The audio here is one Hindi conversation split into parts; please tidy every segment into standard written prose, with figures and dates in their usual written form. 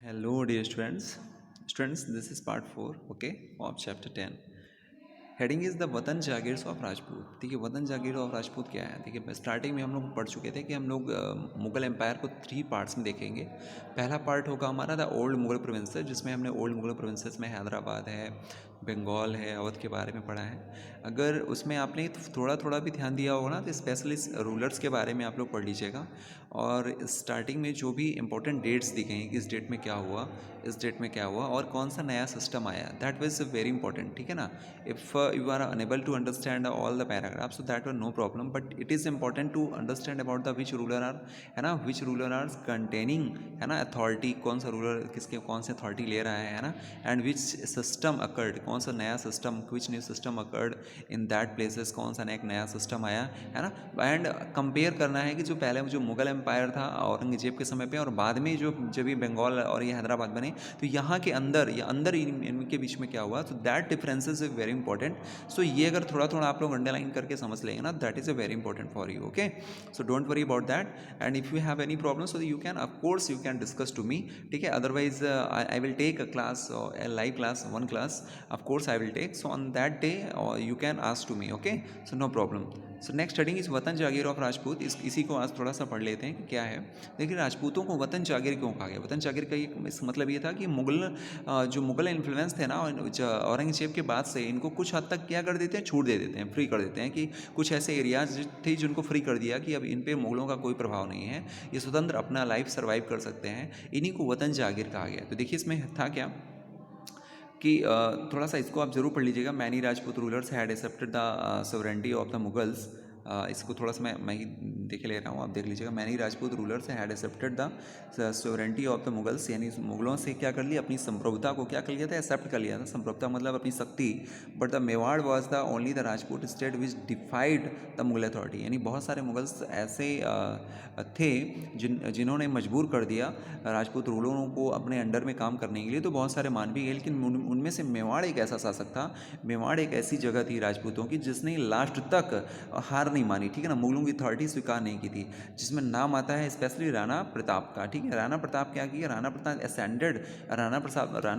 Hello, dear students. Students, this is part 4, okay, of chapter 10. Heading is the वतन जागीर्स ऑफ राजपूत। देखिए, वतन जागीर ऑफ राजपूत क्या है? देखिए, स्टार्टिंग में हम लोग पढ़ चुके थे कि हम लोग मुगल एम्पायर को 3 पार्ट्स में देखेंगे। पहला पार्ट होगा हमारा द ओल्ड मुगल प्रोविंसेस, जिसमें हमने ओल्ड मुगल प्रोविंसेस में हैदराबाद है, बंगाल है, अवध के बारे में पढ़ा है। अगर उसमें आपने थोड़ा थोड़ा भी ध्यान दिया होगा ना, तो स्पेशली रूलर्स के बारे में आप लोग पढ़ लीजिएगा। और स्टार्टिंग में जो भी इंपॉर्टेंट डेट्स दिखेंगे कि इस डेट में क्या हुआ, इस डेट में क्या हुआ और कौन सा नया सिस्टम आया, दैट वाज वेरी इंपॉर्टेंट। ठीक है ना? If you are unable to understand all the paragraphs, so that was no problem, but it is important to understand about the which ruler are, है ना, which ruler are containing, है ना, अथॉरिटी, कौन सा रूलर किसके कौन से अथॉरिटी ले रहा है ना, एंड विच सिस्टम अकर्ड, कौन सा नया system, which new system occurred in that places, कौन सा एक नया सिस्टम आया, है ना। एंड कंपेयर करना है कि जो पहले जो मुगल एम्पायर था औरंगजेब के समय पे और बाद में जो जब ये बंगाल और ये हैदराबाद बने, तो यहाँ के अंदर या अंदर इनके बीच में क्या हुआ, तो that differences is very important. So ये अगर थोड़ा थोड़ा आप लोग अंडरलाइन करके समझ लेंगे ना, that is a very important for you. Okay, so don't worry about that, and if you have any problem so you can of course you can discuss to me. ठीक है, otherwise I will take a class, a live class, one class of course I will take, so on that day you can ask to me, okay, so no problem. So next heading is वतन जागीर ऑफ राजपूत। इसी को आज थोड़ा सा पढ़ लेते हैं कि क्या है। देखिए, राजपूतों को वतन जागीर क्यों कहा गया? वतन जागीर का इस मतलब ये था कि जो मुगल इन्फ्लुएंस थे ना औरंगजेब के बाद से, इनको कुछ हद तक क्या कर देते हैं, छूट दे देते हैं, फ्री कर देते हैं, कि कुछ ऐसे एरियाज थे जिनको फ्री कर दिया कि अब इन पे मुगलों का कोई प्रभाव नहीं है, ये स्वतंत्र अपना लाइफ सर्वाइव कर सकते हैं। इन्हीं को वतन जागीर कहा गया। तो देखिए, इसमें था क्या कि थोड़ा सा इसको आप जरूर पढ़ लीजिएगा। Many Rajput rulers had accepted the sovereignty of the Mughals. इसको थोड़ा सा मैं ही देख ले रहा हूँ, आप देख लीजिएगा। Many Rajput rulers had accepted the sovereignty of the Mughals, यानी मुगलों से क्या कर लिया, अपनी संप्रभुता को क्या कर लिया था, एक्सेप्ट कर लिया था। संप्रभुता मतलब अपनी शक्ति। But the Mewar was the only the Rajput state which डिफाइड the Mughal authority, यानी बहुत सारे मुगल्स ऐसे थे जिन्होंने मजबूर कर दिया राजपूत रूलरों को अपने अंडर में काम करने के लिए। तो बहुत सारे मान भी गए, लेकिन उनमें से मेवाड़ एक ऐसा शासक था, मेवाड़ एक ऐसी जगह थी राजपूतों की जिसने लास्ट तक हार नहीं मानी। ठीक है ना, मुगलों की अथॉरिटी स्वीकार नहीं की थी, जिसमें नाम आता है स्पेशली राणा प्रताप का। ठीक है, राणा प्रताप क्या किया, राणा प्रताप असेंडेड, राणा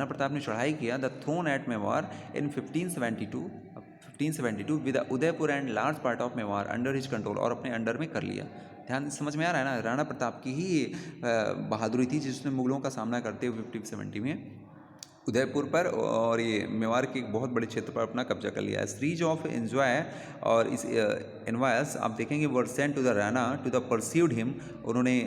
प्रताप ने चढ़ाई किया the throne at Mewar in 1572 with Udaipur and large part of Mewar under his control, और अपने अंडर में कर लिया। ध्यान समझ में आ रहा है ना, राणा प्रताप की ही बहादुरी थी जिसने मुगलों का सामना करते हुए 1570 में उदयपुर पर और ये मेवाड़ के एक बहुत बड़े क्षेत्र पर अपना कब्जा कर लिया है। सीरीज ऑफ एंजॉय और इस एनवायस आप देखेंगे were sent to the Rana to the persuade him, उन्होंने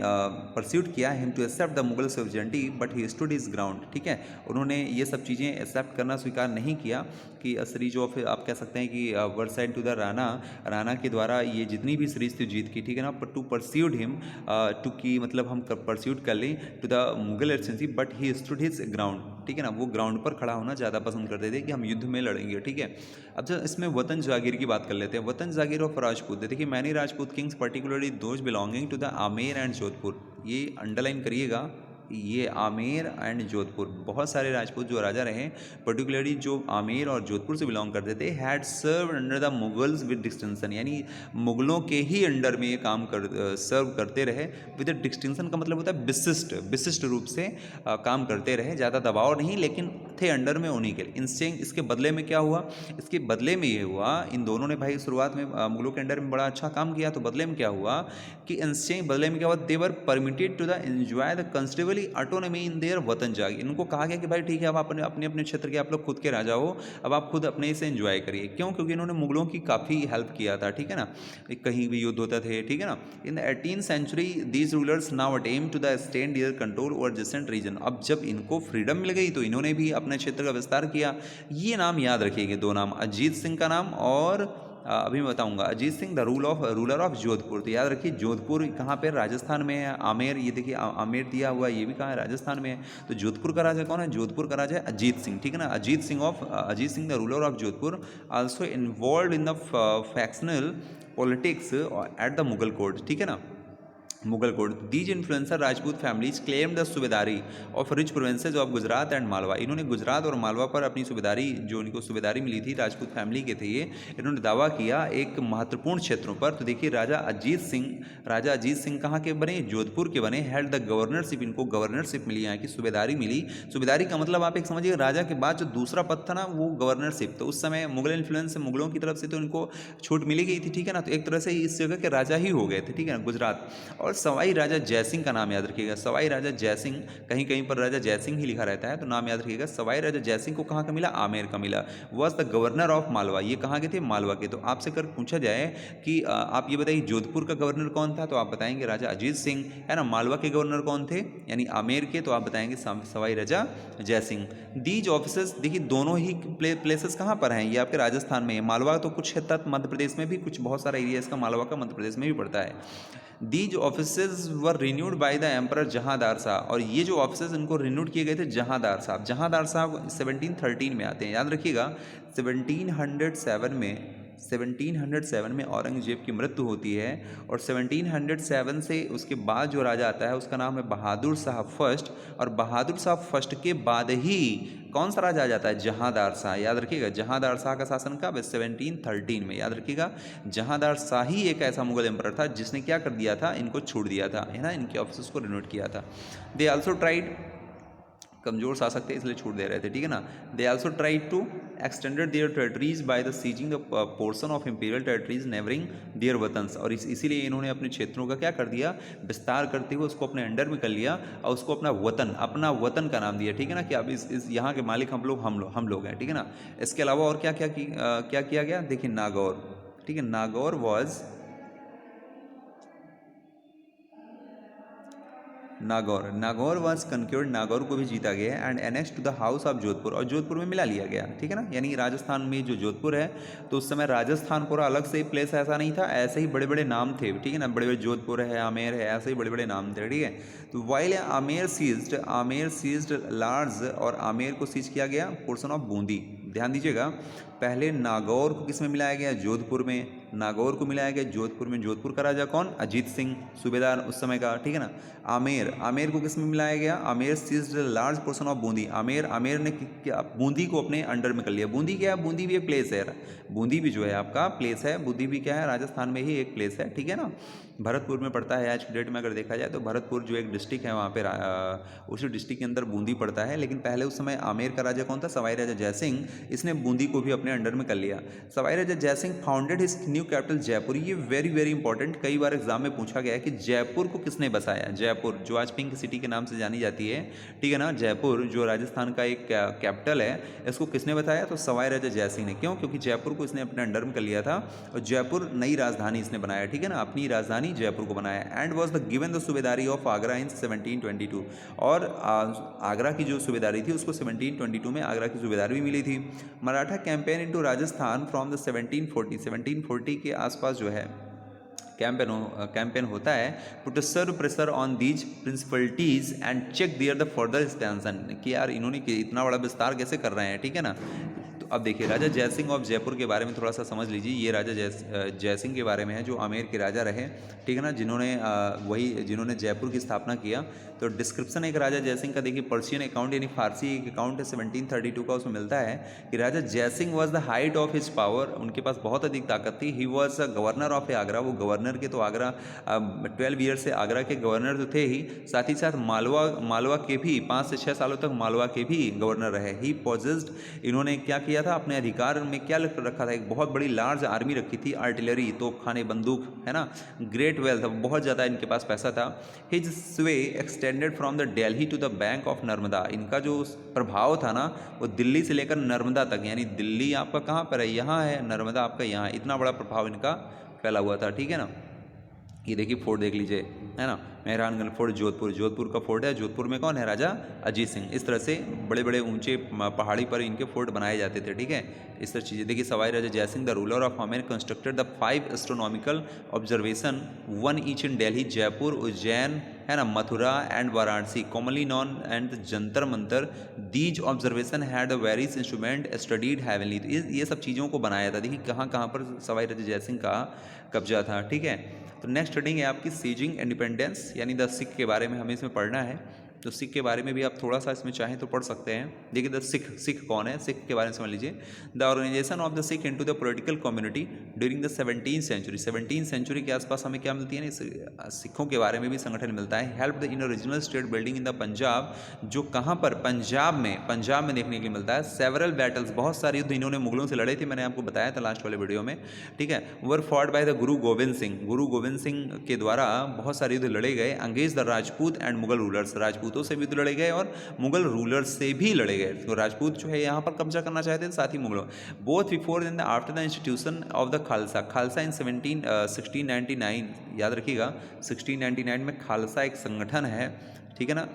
परस्यूड किया him to accept the Mughal sovereignty but he stood his ground. ठीक है, उन्होंने ये सब चीज़ें एक्सेप्ट करना स्वीकार नहीं किया कि सीरीज ऑफ, आप कह सकते हैं कि were sent to the Rana के द्वारा ये जितनी भी सीरीज थी जीत की, ठीक है ना, टू परस्यूड हिम, टू की मतलब हम परस्यूड कर लें to the Mughal agency, but he stood his ground. ठीक है ना, वो ग्राउंड पर खड़ा होना ज़्यादा पसंद करते थे कि हम युद्ध में लड़ेंगे। ठीक है, अब जब इसमें वतन जागीर की बात कर लेते हैं। वतन जागीर ऑफ राजपूत, देखिए many Rajput kings particularly those belonging to the Amer and Jodhpur, ये अंडरलाइन करिएगा, ये आमेर एंड जोधपुर, बहुत सारे राजपूत जो राजा रहे, पर्टिकुलरली जो आमेर और जोधपुर से बिलोंग करते थे, had serve under the Mughals with distinction, यानी मुगलों के ही अंडर में ये काम सर्व करते रहे। विद डिस्टिंक्शन का मतलब होता है विशिष्ट रूप से काम करते रहे, ज़्यादा दबाव नहीं, लेकिन थे अंडर में उन्हीं के। इनसे इसके बदले में क्या हुआ, इसके बदले में ये हुआ, इन दोनों ने भाई शुरुआत में मुगलों के अंडर में बड़ा अच्छा काम किया, तो बदले में क्या हुआ कि इनसे बदले में क्या हुआ, they were permitted to the enjoy the considerable autonomy in their वतन जागीर। इनको कहा गया कि भाई ठीक है, अब अपने अपने अपने क्षेत्र के आप लोग खुद के राजा हो, अब आप खुद अपने से एंजॉय करिए। क्यों? क्योंकि इन्होंने मुगलों की काफ़ी हेल्प किया था। ठीक है ना, कहीं भी युद्ध होता थे। ठीक है ना, in the 18th century these rulers now attempt to the stand their control over adjacent region. अब जब इनको फ्रीडम मिल गई तो इन्होंने भी अपने क्षेत्र का विस्तार किया। ये नाम याद रखिएगा, दो नाम, अजीत सिंह का नाम और अभी मैं बताऊंगा, Ajit Singh the ruler of Jodhpur. तो याद रखिए, जोधपुर कहाँ पे, राजस्थान में है। आमेर, ये देखिए आमेर दिया हुआ है, ये भी कहाँ है, राजस्थान में है। तो जोधपुर का राजा कौन है, जोधपुर का राजा है अजीत सिंह। ठीक है ना, Ajit Singh the ruler of Jodhpur also involve in the factional politics at the Mughal court. ठीक है ना, Mughal code. These influencer Rajput families claim the subedari of rich provinces of Gujarat and Malwa. इन्होंने गुजरात और मालवा पर अपनी सूबेदारी, जो इनको सूबेदारी मिली थी, राजपूत फैमिली के थे ये, इन्होंने दावा किया एक महत्वपूर्ण क्षेत्रों पर। तो देखिए राजा अजीत सिंह कहाँ के बने? जोधपुर के बने। हेल्ड द गवर्नरशिप, इनको गवर्नरशिप मिली, यहाँ की सूबेदारी मिली। सूबेदारी का मतलब आप एक समझिए, राजा के बाद जो दूसरा पद था ना वो गवर्नरशिप। तो उस समय मुगल इन्फ्लुएंस, मुगलों की तरफ से तो इनको छूट मिली गई थी, ठीक है ना। तो एक तरह से इस जगह के राजा ही हो गए थे, ठीक है ना, गुजरात। और सवाई राजा जयसिंह का नाम याद रखिएगा, सवाई राजा जयसिंह, कहीं कहीं पर राजा जयसिंह ही लिखा रहता है, तो नाम याद रखिएगा। सवाई राजा जयसिंह को कहाँ का मिला? आमेर का मिला। Was the governor of Malwa, ये कहाँ के थे? मालवा के। तो आपसे अगर पूछा जाए कि आप ये बताइए जोधपुर का गवर्नर कौन था, तो आप बताएंगे राजा अजीत सिंह, है ना। मालवा के गवर्नर कौन थे, यानी आमेर के, तो आप बताएंगे सवाई राजा जयसिंह। दीज ऑफिसर्स, देखिए दोनों ही प्लेसेस कहाँ पर हैं? ये आपके राजस्थान में है। मालवा तो कुछ हद तक मध्य प्रदेश में भी, कुछ बहुत सारा एरिया इसका मालवा का मध्य प्रदेश में भी पड़ता है। These offices were renewed by the emperor Jahandar Shah, और ये जो ऑफिसेज इनको रिन्यूड किए गए थे जहांदार साहब। जहांदार साहब 1713 में आते हैं, याद रखिएगा। 1707 में औरंगजेब की मृत्यु होती है, और 1707 से उसके बाद जो राजा आता है उसका नाम है बहादुर शाह फर्स्ट, और बहादुर शाह फर्स्ट के बाद ही कौन सा राजा आ जाता है? जहांदार शाह। याद रखिएगा जहांदार शाह का शासन कब? 1713 में। याद रखिएगा जहांदार शाह ही एक ऐसा मुगल एम्परर था जिसने क्या कर दिया था? इनको छोड़ दिया था, है ना, इनके ऑफिस को रिनोट किया था। दे आल्सो ट्राइड, कमजोर शासक थे इसलिए छूट दे रहे थे, ठीक है ना। They also tried to extended their territories by the seizing the portion of imperial territories neighbouring their वतन्स, और इसीलिए इन्होंने अपने क्षेत्रों का क्या कर दिया? विस्तार करते हुए उसको अपने अंडर में कर लिया, और उसको अपना वतन का नाम दिया, ठीक है ना, कि अब इस यहाँ के मालिक हम लोग हैं, ठीक है ना। इसके अलावा और क्या किया गया? देखिए नागौर, ठीक है, नागौर वॉज कंक्योर्ड, नागौर को भी जीता गया and annex to the house of Jodhpur, और जोधपुर में मिला लिया गया, ठीक है ना। यानी राजस्थान में जो जोधपुर है, तो उस समय राजस्थान पूरा अलग से प्लेस ऐसा नहीं था, ऐसे ही बड़े बड़े नाम थे, ठीक है ना। बड़े बड़े जोधपुर है, आमेर है, ऐसे ही बड़े बड़े नाम थे, ठीक है। तो वाइल आमेर सीज्ड लार्ज, और आमेर को सीज किया गया पोर्शन ऑफ बूंदी। ध्यान दीजिएगा, पहले नागौर को किस में मिलाया गया? जोधपुर में। नागौर को मिलाया गया जोधपुर में। जोधपुर का राजा कौन? अजीत सिंह, सूबेदार उस समय का, ठीक है ना। आमेर को किस में मिलाया गया? Amer seized large portion of Bundi. Amer ने क्या बूंदी को अपने अंडर में कर लिया। बूंदी क्या है? बूंदी भी एक प्लेस है, बूंदी भी जो है आपका प्लेस है, बूंदी भी क्या है? राजस्थान में ही एक प्लेस है, ठीक है ना। भरतपुर में पड़ता है आज की डेट में, अगर देखा जाए तो भरतपुर जो एक डिस्ट्रिक्ट है वहाँ पे उसी डिस्ट्रिक्ट के अंदर बूंदी पड़ता है। लेकिन पहले उस समय आमेर का राजा कौन था? सवाई राजा जयसिंह, इसने बूंदी को भी अपने अंडर में कर लिया। Sawai Raja Jaisingh founded his new capital Jaipur. ये वेरी वेरी इंपॉर्टेंट, कई बार एग्जाम में पूछा गया है कि जयपुर को किसने बसाया? जयपुर जो आज पिंक सिटी के नाम से जानी जाती है, ठीक है ना। जयपुर जो राजस्थान का एक कैपिटल है, इसको किसने बताया? तो सवाई राजा जयसिंह ने। क्यों? क्योंकि जयपुर को इसने अपने अंडर में कर लिया था, और जयपुर नई राजधानी इसने बनाया, ठीक है ना, अपनी राजधानी जयपुर को बनाया। And was the given the subedari of Agra in 1722, और आगरा की जो सूबेदारी थी उसको 1722 में आगरा की सूबेदारी भी मिली थी। Maratha campaign into Rajasthan from the 1740 के आसपास जो है कैंपेन होता है, put severe pressure on these principalities and check their the further extension, कि यार इन्होंने इतना बड़ा विस्तार कैसे कर रहे हैं, ठीक है ना। तो अब देखिए राजा जयसिंह ऑफ जयपुर के बारे में थोड़ा सा समझ लीजिए। ये राजा जयसिंह के बारे में है, जो आमेर के राजा रहे, ठीक है ना, जिन्होंने जयपुर की स्थापना किया। तो डिस्क्रिप्शन एक राजा जयसिंह का देखिए, पर्शियन अकाउंट यानी फारसी एक अकाउंट है 1732 का, उसमें मिलता है कि Raja Jaisingh was the height of his power, उनके पास बहुत अधिक ताकत थी। He was a governor of Agra, वो गवर्नर के, तो आगरा 12 ईयर से आगरा के गवर्नर तो थे ही, साथ ही साथ मालवा के भी 5 से 6 सालों तक मालवा के भी गवर्नर रहे। ही पॉजेस्ड, इन्होंने क्या किया था? अपने अधिकार में क्या रखा था? एक बहुत बड़ी लार्ज आर्मी रखी थी, आर्टिलरी, तोपखाने, बंदूक, है ना, ग्रेट वेल्थ, बहुत ज़्यादा इनके पास पैसा था। His sway extended from the Delhi to the bank of Narmada, इनका जो प्रभाव था ना वो दिल्ली से लेकर नर्मदा तक, यानी दिल्ली आपका कहाँ पर है? यहाँ है, नर्मदा आपका यहाँ, इतना बड़ा प्रभाव इनका फैला हुआ था, ठीक है ना। ये देखिए फोर्ट देख लीजिए, है ना, मेहरानगढ़ फोर्ट, जोधपुर का फोर्ट है। जोधपुर में कौन है? राजा अजीत सिंह। इस तरह से बड़े बड़े ऊंचे पहाड़ी पर इनके फोर्ट बनाए जाते थे, ठीक है। इस तरह चीज़ें देखिए। Sawai Raja Jaisingh the ruler of Amer constructed the 5 astronomical observation, 1 each in Delhi, Jaipur, Ujjain, है ना, Mathura and Varanasi, commonly known and Jantar Mantar. These observation had a various instrument studied heavenly, तो ये सब चीज़ों को बनाया था। देखिए कहाँ कहाँ पर सवाई राजा जयसिंह का कब्जा था, ठीक है। तो नेक्स्ट हेडिंग है आपकी सीजिंग इंडिपेंडेंस, यानी द सिख के बारे में हमें इसमें पढ़ना है। तो सिख के बारे में भी आप थोड़ा सा इसमें चाहें तो पढ़ सकते हैं। देखिए द सिख कौन है, सिख के बारे में समझ लीजिए। The organisation of the Sikh into the political community during the 17th century. 17th century के आसपास हमें क्या मिलती है ना, सिखों के बारे में भी संगठन मिलता है। Help the in regional state building in the Punjab, जो कहाँ पर, पंजाब में देखने के लिए मिलता है। सेवरल बैटल्स, बहुत सारे युद्ध इन्होंने मुगलों से लड़े थे, मैंने आपको बताया था लास्ट वाले वीडियो में, ठीक है। वर फॉट बाय द गुरु गोविंद सिंह, गुरु गोविंद सिंह के द्वारा बहुत सारे युद्ध लड़े गए। Engage the Rajput and Mughal rulers, राजपूतों से भी युद्ध लड़े गए और मुगल रूलर्स से भी लड़े गए। तो राजपूत जो है यहाँ पर कब्जा करना चाहते थे, साथ ही मुगलों। Both before and after the institution of the Khalsa, Khalsa in 1699, याद रखिएगा 1699 में खालसा एक संगठन है, ठीक है ना,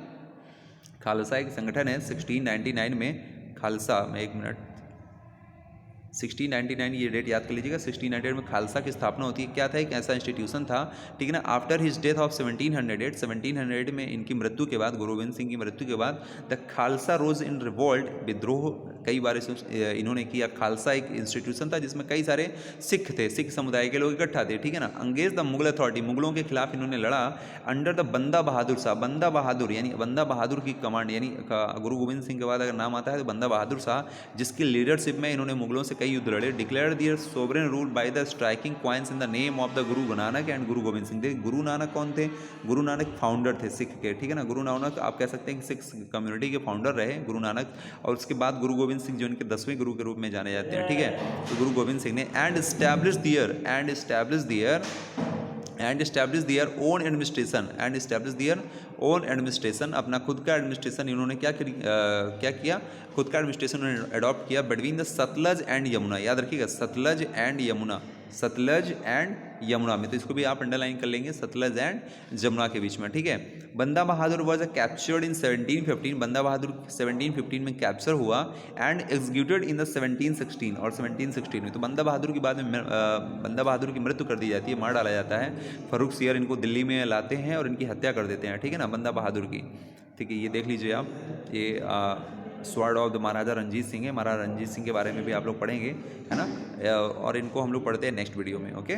खालसा एक संगठन है 1699 में। खालसा में, एक मिनट, 1699 ये डेट याद कर लीजिएगा। 1698 में खालसा की स्थापना होती है। क्या था, एक ऐसा इंस्टीट्यूशन था, ठीक है ना। आफ्टर हिज डेथ ऑफ 1700 में इनकी मृत्यु के बाद, गुरु गोविंद सिंह की मृत्यु के बाद, the Khalsa rose in revolt, विद्रोह कई बार इन्होंने किया। खालसा एक इंस्टीट्यूशन था जिसमें कई सारे सिख थे, सिख समुदाय के लोग इकट्ठा थे, ठीक है ना। अंगेज द मुगल अथॉरिटी, मुगलों के खिलाफ इन्होंने लड़ा। अंडर द बंदा बहादुर शाह, बंदा बहादुर यानी बंदा बहादुर की कमांड, यानी गुरु गोविंद सिंह के बाद अगर नाम आता है तो बंदा बहादुर शाह, जिसकी लीडरशिप में इन्होंने मुगलों से कई युद्ध लड़े। Declare their sovereign rule by the striking coins in the name of the Guru Nanak and गुरु गोविंद सिंह। देखिए गुरु नानक कौन थे, गुरु नानक फाउंडर थे सिख के, ठीक है ना। गुरु नानक आप कह सकते हैं कि सिख कम्युनिटी के फाउंडर रहे गुरु नानक, और उसके बाद गुरु गोविंद सिंह जो इनके 10वें गुरु के रूप में जाने जाते हैं, ठीक है। तो गुरु गोविंद सिंह ने and establish their own administration, अपना खुद का एडमिनिस्ट्रेशन इन्होंने क्या किया, खुद का एडमिनिस्ट्रेशन उन्होंने अडॉप्ट किया between the Sutlej and Yamuna, याद रखिएगा सतलज एंड यमुना में, तो इसको भी आप अंडरलाइन कर लेंगे, सतलज एंड यमुना के बीच में, ठीक है। बंदा बहादुर वॉज कैप्चर्ड इन 1715, बंदा बहादुर 1715 में कैप्चर हुआ एंड एग्जीक्यूटेड इन द 1716 और 1716 में। तो बंदा बहादुर की बाद में बंदा बहादुर की मृत्यु कर दी जाती है, मार डाला जाता है। फर्रुख सियर इनको दिल्ली में लाते हैं और इनकी हत्या कर देते हैं, ठीक है ना, बंदा बहादुर की, ठीक है। ये देख लीजिए आप, ये स्वॉर्ड ऑफ द महाराजा रंजीत सिंह है। महाराजा रंजीत सिंह के बारे में भी आप लोग पढ़ेंगे, है ना, और इनको हम लोग पढ़ते हैं नेक्स्ट वीडियो में। Okay,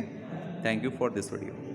thank you for this video.